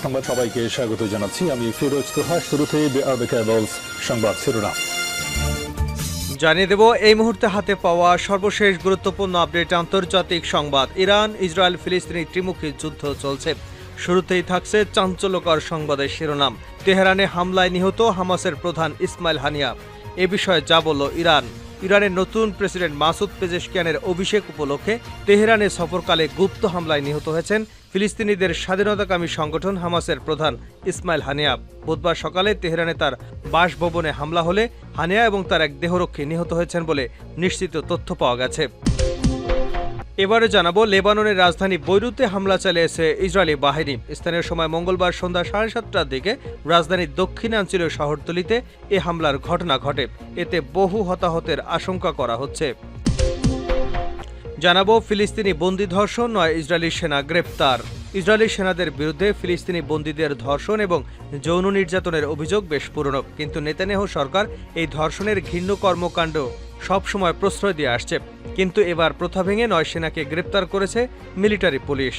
সংবাদ সবাইকে স্বাগত জানাচ্ছি। আমি ফিরোজ তোহা। শুরুতে সংবাদ শিরোনাম জানিয়ে দেব এই মুহূর্তে হাতে পাওয়া সর্বশেষ গুরুত্বপূর্ণ আপডেট। আন্তর্জাতিক সংবাদ। ইরান ইসরায়েল ফিলিস্তিনি ত্রিমুখী যুদ্ধ চলছে। শুরুতেই থাকছে চাঞ্চল্যকর সংবাদের শিরোনাম। তেহরানে হামলায় নিহত হামাসের প্রধান ইসমাইল হানিয়া। এ বিষয়ে যা বলল ইরান। ইরানের নতুন প্রেসিডেন্ট মাসুদ পেজেশকিয়ানের অভিষেক উপলক্ষে তেহরানে সফরকালে গুপ্ত হামলায় নিহত হয়েছেন ফিলিস্তিনিদের স্বাধীনতাকামী সংগঠন হামাসের প্রধান ইসমাইল হানিয়া। বুধবার সকালে তেহরানে তার বাসভবনে হামলা হলে হানিয়া এবং তার এক দেহরক্ষী নিহত হয়েছেন বলে নিশ্চিত তথ্য পাওয়া গেছে। এবারে জানাবো, লেবাননের রাজধানী বৈরুতে হামলা চালিয়েছে ইসরায়েলি বাহিনী। স্থানীয় সময় মঙ্গলবার সন্ধ্যা 7:30টার দিকে রাজধানীর দক্ষিণাঞ্চলীয় শহরতলিতে এ হামলার ঘটনা ঘটে। এতে বহু হতাহতের আশঙ্কা করা হচ্ছে। জানাবো, ফিলিস্তিনি বন্দী ধর্ষণ নয়, ইসরায়েলি সেনা গ্রেপ্তার। ইসরায়েলি সেনাদের বিরুদ্ধে ফিলিস্তিনি বন্দীদের ধর্ষণ এবং যৌন নির্যাতনের অভিযোগ বেশ পুরনো, কিন্তু নেতানিয়াহু সরকার এই ধর্ষণের ঘৃণ্য কর্মকাণ্ড সবসময় প্রশ্রয় দিয়ে আসছে। কিন্তু এবার প্রথা ভেঙে 9 সেনাকে গ্রেপ্তার করেছে মিলিটারি পুলিশ।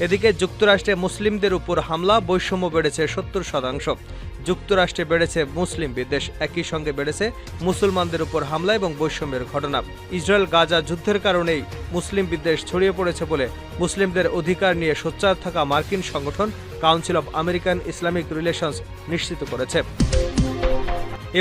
এদিকে যুক্তরাষ্ট্রে মুসলিমদের উপর হামলা, বৈষম্য বেড়েছে 70%। যুক্তরাষ্ট্রে বেড়েছে মুসলিম বিদ্বেষ, একই সঙ্গে বেড়েছে মুসলমানদের উপর হামলা এবং বৈষম্যের ঘটনা। ইসরায়েল গাজা যুদ্ধের কারণেই মুসলিম বিদ্বেষ ছড়িয়ে পড়েছে বলে মুসলিমদের অধিকার নিয়ে সোচ্চার থাকা মার্কিন সংগঠন council of American Islamic relations নিশ্চিত করেছে।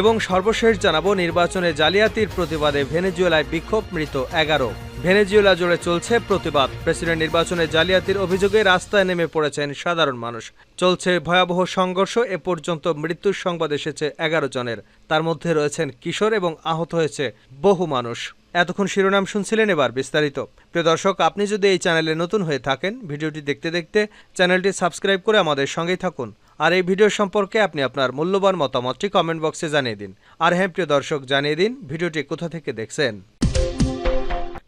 এবং সর্বশেষ জানাবো, নির্বাচনে জালিয়াতির প্রতিবাদে ভেনেজুয়েলায় বিক্ষোভ, মৃত 11। ভেনেজুয়েলা জুড়ে চলছে প্রতিবাদ। প্রেসিডেন্ট নির্বাচনে জালিয়াতির অভিযোগে রাস্তায় নেমে পড়েছেন সাধারণ মানুষ। চলছে ভয়াবহ সংঘর্ষ। এ পর্যন্ত মৃত্যুর সংবাদ এসেছে 11 জনের। তার মধ্যে রয়েছেন কিশোর এবং আহত হয়েছে বহু মানুষ। এতক্ষণ শিরোনাম শুনছিলেন, এবার বিস্তারিত। প্রিয় দর্শক, আপনি যদি এই চ্যানেলে নতুন হয়ে থাকেন, ভিডিওটি দেখতে দেখতে চ্যানেলটি সাবস্ক্রাইব করে আমাদের সঙ্গেই থাকুন। আর এই ভিডিও সম্পর্কে আপনি আপনার মূল্যবান মতামতটি কমেন্ট বক্সে জানিয়ে দিন। আর হ্যাঁ প্রিয় দর্শক, জানিয়ে দিন ভিডিওটি কোথা থেকে দেখছেন।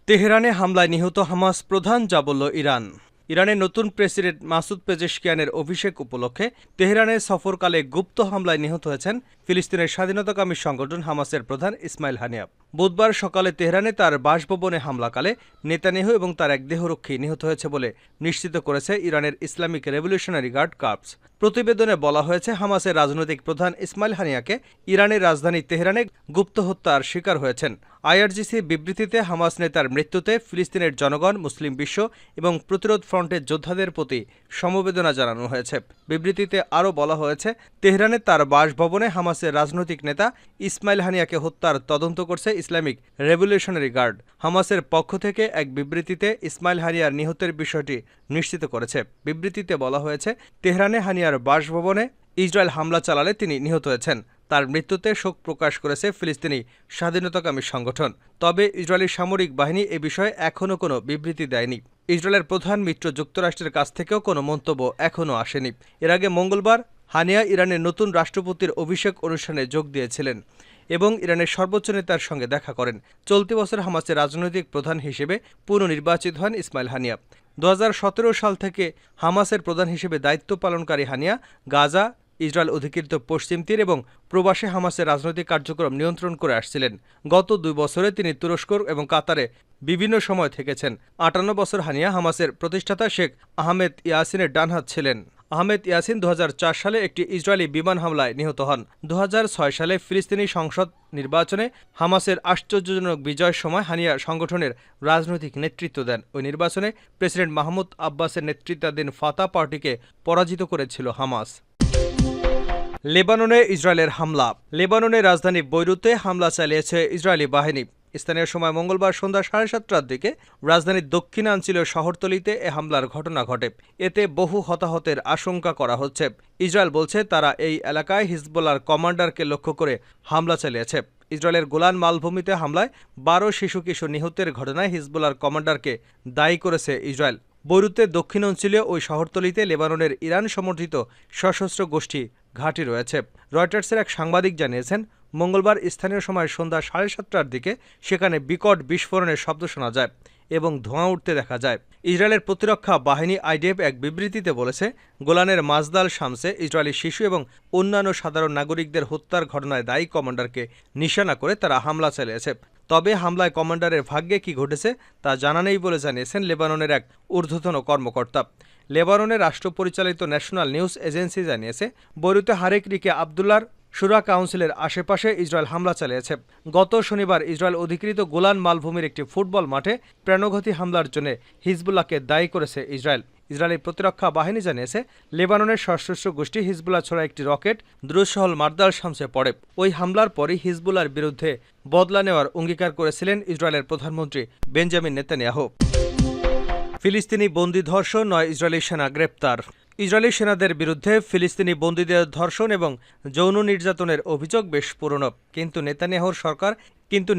তেহরানে হামলায় নিহত হামাস প্রধান, যা বলল ইরান। ইরানের নতুন প্রেসিডেন্ট মাসুদ পেজেশকিয়ানের অভিষেক উপলক্ষে তেহরানের সফরকালে গুপ্ত হামলায় নিহত হয়েছেন ফিলিস্তিনের স্বাধীনতাকামী সংগঠন হামাসের প্রধান ইসমাইল হানিয়া। বুধবার সকালে তেহরানে তার বাসভবনে হামলাকালে নেতানিয়াহু এবং তার এক দেহরক্ষী নিহত হয়েছে বলে নিশ্চিত করেছে ইরানের ইসলামিক রেভলিউশনারি গার্ড কর্পস। প্রতিবেদনে বলা হয়েছে, হামাসের রাজনৈতিক প্রধান ইসমাইল হানিয়াকে ইরানের রাজধানী তেহরানে গুপ্ত হত্যার শিকার হয়েছেন। আইআরজিসি বিবৃতিতে হামাস নেতার মৃত্যুতে ফিলিস্তিনের জনগণ, মুসলিম বিশ্ব এবং প্রতিরোধ ফ্রন্টের যোদ্ধাদের প্রতি সমবেদনা জানানো হয়েছে। বিবৃতিতে আরও বলা হয়েছে, তেহরানে তার বাসভবনে হামাসের রাজনৈতিক নেতা ইসমাইল হানিয়াকে হত্যার তদন্ত করছে ইসলামিক রেভলিউশনারি গার্ড। হামাসের পক্ষ থেকে এক বিবৃতিতে ইসমাইল হানিয়ার নিহতের বিষয়টি নিশ্চিত করেছে। বিবৃতিতে বলা হয়েছে, তেহরানে হানিয়ার বাসভবনে ইসরায়েল হামলা চালালে তিনি নিহত হয়েছেন। তার মৃত্যুতে শোক প্রকাশ করেছে ফিলিস্তিনি স্বাধীনতাকামী সংগঠন। তবে ইসরায়েলি সামরিক বাহিনী এ বিষয়ে এখনও কোনো বিবৃতি দেয়নি। ইসরায়েলের প্রধান মিত্র যুক্তরাষ্ট্রের কাছ থেকেও কোনো মন্তব্য এখনও আসেনি। এর আগে মঙ্গলবার হানিয়া ইরানের নতুন রাষ্ট্রপতির অভিষেক অনুষ্ঠানে যোগ দিয়েছিলেন এবং ইরানের সর্বোচ্চ নেতার সঙ্গে দেখা করেন। চলতি বছর হামাসের রাজনৈতিক প্রধান হিসেবে পুনর্নির্বাচিত হন ইসমাইল হানিয়া। 2017 সাল থেকে হামাসের প্রধান হিসেবে দায়িত্ব পালনকারী হানিয়া গাজা, ইসরায়েল অধিকৃত পশ্চিম তীর এবং প্রবাসে হামাসের রাজনৈতিক কার্যক্রম নিয়ন্ত্রণ করে আসছিলেন। গত 2 বছরে তিনি তুরস্ক এবং কাতারে বিভিন্ন সময় থেকেছেন। 58 বছর হানিয়া হামাসের প্রতিষ্ঠাতা শেখ আহমেদ ইয়াসিনের ডানহাত ছিলেন। আহমেদ ইয়াসিন 2004 সালে একটি ইসরায়েলি বিমান হামলায় নিহত হন। 2006 সালে ফিলিস্তিনি সংসদ নির্বাচনে হামাসের আশ্চর্যজনক বিজয়ের সময় হানিয়া সংগঠনের রাজনৈতিক নেতৃত্ব দেন। ওই নির্বাচনে প্রেসিডেন্ট মাহমুদ আব্বাসের নেতৃত্বাধীন ফাতা পার্টিকে পরাজিত করেছিল হামাস। লেবাননে ইসরায়েলের হামলা। লেবাননের রাজধানী বৈরুতে হামলা চালিয়েছে ইসরায়েলি বাহিনী। স্থানীয় সময় মঙ্গলবার সন্ধ্যা 7:30টার দিকে রাজধানীর দক্ষিণাঞ্চলীয় শহরতলিতে এ হামলার ঘটনা ঘটে। এতে বহু হতাহতের আশঙ্কা করা হচ্ছে। ইসরায়েল বলছে, তারা এই এলাকায় হিজবুল্লাহর কমান্ডারকে লক্ষ্য করে হামলা চালিয়েছে। ইসরায়েলের গোলান মালভূমিতে হামলায় 12 শিশু কিশোর নিহতের ঘটনায় হিজবুল্লাহর কমান্ডারকে দায়ী করেছে ইসরায়েল। বৈরুতের দক্ষিণাঞ্চলীয় ওই শহরতলিতে লেবাননের ইরান সমর্থিত সশস্ত্র গোষ্ঠী ঘাঁটি রয়েছে। রয়টার্সের এক সাংবাদিক জানিয়েছেন, মঙ্গলবার স্থানীয় সময় সন্ধ্যা 7:30টার দিকে সেখানে বিকট বিস্ফোরণের শব্দ শোনা যায় এবং ধোঁয়া উঠতে দেখা যায়। ইসরায়েলের প্রতিরক্ষা বাহিনী আইডিএফ এক বিবৃতিতে বলেছে, গোলানের মাজদাল শামসে ইসরায়েলি শিশু এবং অন্যান্য সাধারণ নাগরিকদের হত্যার ঘটনায় দায়ী কমান্ডারকে নিশানা করে তারা হামলা চালিয়েছে। তবে হামলায় কমান্ডারের ভাগ্যে কি ঘটেছে তা জানা নেই বলে জানিয়েছেন লেবাননের এক ঊর্ধ্বতন কর্মকর্তা। লেবাননের রাষ্ট্র পরিচালিত ন্যাশনাল নিউজ এজেন্সি জানিয়েছে, বৈরুতে হারেক রিকে আবদুল্লার শুরা কাউন্সিলের আশেপাশে ইসরায়েল হামলা চালিয়েছে। গত শনিবার ইসরায়েল অধিকৃত গোলান মালভূমির একটি ফুটবল মাঠে প্রাণঘাতী হামলার জন্য হিজবুল্লাহকে দায়ী করেছে ইসরায়েল। ইসরায়েলি প্রতিরক্ষা বাহিনী জানিয়েছে, লেবাননের সশস্ত্র গোষ্ঠী হিজবুল্লাহ ছোড়া একটি রকেট দ্রুতসহল মার্দাল শামসে পড়ে। ওই হামলার পরই হিজবুল্লাহর বিরুদ্ধে বদলা নেওয়ার অঙ্গীকার করেছিলেন ইসরায়েলের প্রধানমন্ত্রী বেঞ্জামিন নেতানিয়াহু। ফিলিস্তিনি বন্দী ধর্ষণ, 9 ইসরায়েলি সেনা গ্রেপ্তার। ইসরায়েলি সেনাদের বিরুদ্ধে ফিলিস্তিনি বন্দীদের ধর্ষণ এবং যৌন নির্যাতনের অভিযোগ বেশ পুরনো, কিন্তু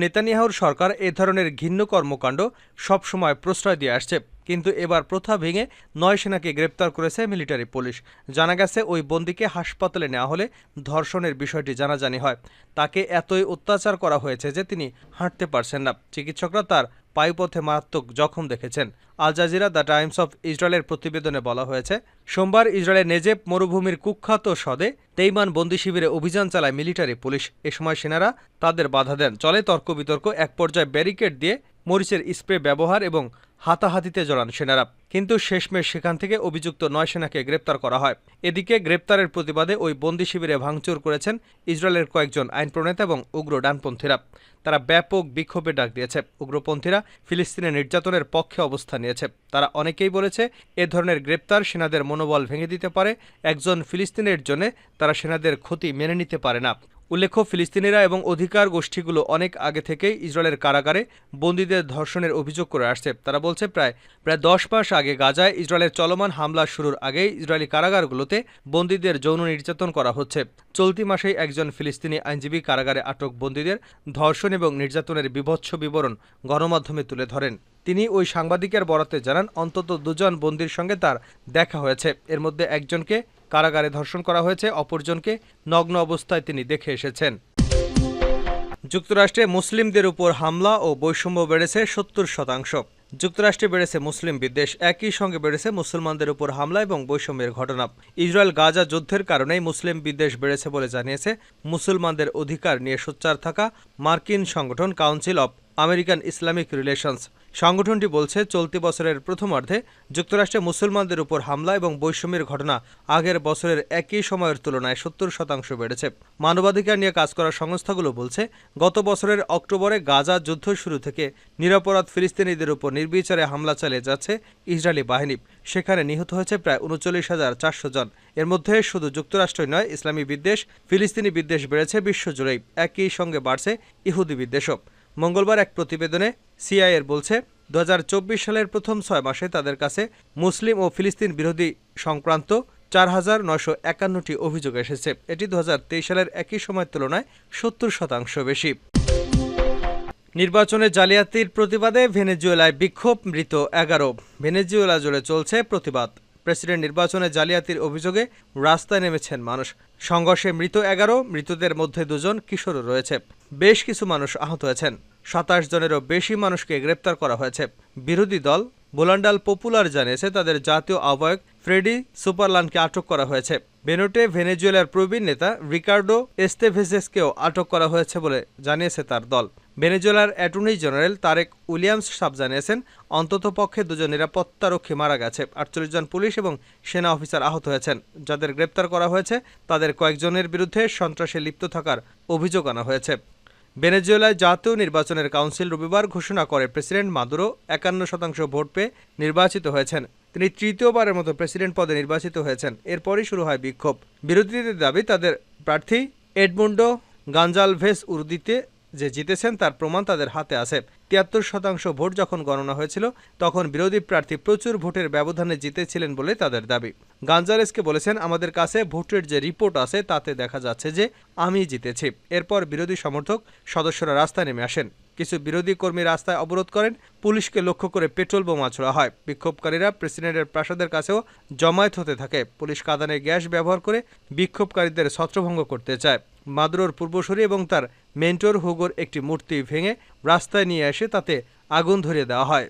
নেতানিয়াহুর সরকার এ ধরনের ঘৃণ্য কর্মকাণ্ড সবসময় প্রশ্রয় দিয়ে আসছে। কিন্তু এবার প্রথা ভেঙে 9 সেনাকে গ্রেপ্তার করেছে মিলিটারি পুলিশ। জানা গেছে, ওই বন্দীকে হাসপাতালে নেওয়া হলে ধর্ষণের বিষয়টি জানাজানি হয়। তাকে এতই অত্যাচার করা হয়েছে যে তিনি হাঁটতে পারছেন না। চিকিৎসকরা তার পায়ুপথে মারাত্মক জখম দেখেছেন। Al Jazeera the Times of ইসরায়েলের প্রতিবেদনে বলা হয়েছে, সোমবার ইসরায়েলের নেজেব মরুভূমির কুখ্যাত সদে তেইমান বন্দী শিবিরে অভিযান চালায় মিলিটারি পুলিশ। এ সময় সেনারা তাদের বাধা দেন। চলে তর্ক বিতর্ক, এক পর্যায়ে ব্যারিকেড দিয়ে মরিচের স্প্রে ব্যবহার এবং হাতাহাতিতে জড়ান সেনারা। কিন্তু শেষমেশ সেখান থেকে অভিযুক্ত 9 সেনাকে গ্রেপ্তার করা হয়। এদিকে গ্রেপ্তারের প্রতিবাদে ওই বন্দী শিবিরে ভাঙচুর করেছেন ইসরায়েলের কয়েকজন আইন প্রণেতা এবং উগ্র ডানপন্থীরা। তারা ব্যাপক বিক্ষোভের ডাক দিয়েছে। উগ্রপন্থীরা ফিলিস্তিনের নির্যাতনের পক্ষে অবস্থান নিয়েছে। তারা অনেকেই বলেছে, এ ধরনের গ্রেপ্তার সেনাদের মনোবল ভেঙে দিতে পারে। একজন ফিলিস্তিনের জন্য তারা সেনাদের ক্ষতি মেনে নিতে পারে না। উল্লেখ্য, ফিলিস্তিনিরা এবং অধিকার গোষ্ঠীগুলো অনেক আগে থেকেই ইসরায়েলের কারাগারে বন্দীদের ধর্ষণের অভিযোগ করে আসছে। তারা বলছে, প্রায় 10 মাস আগে গাজায় ইসরায়েলের চলমান হামলা শুরুর আগেই ইসরায়েলি কারাগারগুলোতে বন্দীদের যৌন নির্যাতন করা হচ্ছে। চলতি মাসেই একজন ফিলিস্তিনি আইনজীবী কারাগারে আটক বন্দীদের ধর্ষণ এবং নির্যাতনের বীভৎস বিবরণ গণমাধ্যমে তুলে ধরেন। তিনি ওই সাংবাদিকের বরাতে জানান, অন্তত 2 জন বন্দীর সঙ্গে তার দেখা হয়েছে। এর মধ্যে একজনকে কারাগারে ধর্ষণ করা হয়েছে, অপরজনকে নগ্ন অবস্থায় তিনি দেখে এসেছেন। যুক্তরাষ্ট্রে মুসলিমদের উপর হামলা ও বৈষম্য বেড়েছে 70%। যুক্তরাষ্ট্রে বেড়েছে মুসলিম বিদ্বেষ, একই সঙ্গে বেড়েছে মুসলমানদের উপর হামলা এবং বৈষম্যের ঘটনা। ইসরায়েল গাজা যুদ্ধের কারণেই মুসলিম বিদ্বেষ বেড়েছে বলে জানিয়েছে মুসলমানদের অধিকার নিয়ে সোচ্চার থাকা মার্কিন সংগঠন council of American Islamic relations. সংগঠনটি বলছে, চলতি বছরের প্রথমার্ধে যুক্তরাষ্ট্রে মুসলমানদের উপর হামলা এবং বৈষম্যের ঘটনা আগের বছরের একই সময়ের তুলনায় 70% বেড়েছে। মানবাধিকার নিয়ে কাজ করা সংস্থাগুলো বলছে, গত বছরের অক্টোবরে গাজা যুদ্ধ শুরু থেকে নিরপরাধ ফিলিস্তিনিদের উপর নির্বিচারে হামলা চালিয়ে যাচ্ছে ইসরায়েলি বাহিনী। সেখানে নিহত হয়েছে প্রায় 39,400 জন। এর মধ্যে শুধু যুক্তরাষ্ট্রই নয়, ইসলামী বিদ্বেষ, ফিলিস্তিনি বিদ্বেষ বেড়েছে বিশ্বজুড়েই। একই সঙ্গে বাড়ছে ইহুদি বিদ্বেষও। মঙ্গলবার এক প্রতিবেদনে সিআইএর বলছে, 2024 সালের প্রথম 6 মাসে তাদের কাছে মুসলিম ও ফিলিস্তিন বিরোধী সংক্রান্ত 4,951টি অভিযোগ এসেছে। এটি 2023 সালের একই সময়ের তুলনায় 70% বেশি। নির্বাচনে জালিয়াতির প্রতিবাদে ভেনেজুয়েলায় বিক্ষোভ, মৃত 11। ভেনেজুয়েলা জুড়ে চলছে প্রতিবাদ। প্রেসিডেন্ট নির্বাচনে জালিয়াতির অভিযোগে রাস্তায় নেমেছেন মানুষ। সংঘর্ষে মৃত 11, মৃতদের মধ্যে 2 জন কিশোরও রয়েছে। বেশ কিছু মানুষ আহত হয়েছেন। 27 জনেরও বেশি মানুষকে গ্রেপ্তার করা হয়েছে। বিরোধী দল বোলান্ডাল পপুলার জানিয়েছে, তাদের জাতীয় আহ্বায়ক ফ্রেডি সুপারলানকে আটক করা হয়েছে। বেনোটে ভেনেজুয়েলার প্রবীণ নেতা রিকার্ডো এস্তেভেসেসকেও আটক করা হয়েছে বলে জানিয়েছে তার দল। ভেনেজুয়েলার attorney general Tarek Williams Saab জানিয়েছেন, অন্ততপক্ষে 2 জন নিরাপত্তারক্ষী মারা গেছে, 48 জন পুলিশ এবং সেনা অফিসার আহত হয়েছেন। যাদের গ্রেপ্তার করা হয়েছে তাদের কয়েকজনের বিরুদ্ধে সন্ত্রাসে লিপ্ত থাকার অভিযোগ আনা হয়েছে। ভেনেজুয়েলায় জাতীয় নির্বাচনের কাউন্সিল রবিবার ঘোষণা করে প্রেসিডেন্ট মাদুরো 51% ভোট পেয়ে নির্বাচিত হয়েছেন। তিনি তৃতীয়বারের মতো প্রেসিডেন্ট পদে নির্বাচিত হয়েছেন। এরপরই শুরু হয় বিক্ষোভ। বিরোধীদের দাবি, তাদের প্রার্থী এডমুন্ডো গঞ্জালভেস উরদিতে যে জিতেছেন তার প্রমাণ তাদের হাতে আছে। 73% ভোট যখন গণনা হয়েছিল তখন বিরোধী প্রার্থী প্রচুর ভোটের ব্যবধানে জিতেছিলেন বলে তাদের দাবি। গঞ্জালেসকে বলেছেন, আমাদের কাছে ভোটের যে রিপোর্ট আছে তাতে দেখা যাচ্ছে যে আমি জিতেছি। এরপর বিরোধী সমর্থক সদস্যরা রাস্তায় নেমে আসেন। কিছু বিরোধী কর্মী রাস্তায় অবরোধ করেন। পুলিশকে লক্ষ্য করে পেট্রোল বোমা ছোড়া হয়। বিক্ষোভকারীরা প্রেসিডেন্টের প্রাসাদের কাছেও জমায়েত হতে থাকে। পুলিশ কাঁদানে গ্যাস ব্যবহার করে বিক্ষোভকারীদের ছত্রভঙ্গ করতে চায়। মাদুরোর পূর্বসূরি এবং তার মেন্টর হুগোর একটি মূর্তি ভেঙে রাস্তায় নিয়ে এসে তাতে আগুন ধরিয়ে দেওয়া হয়।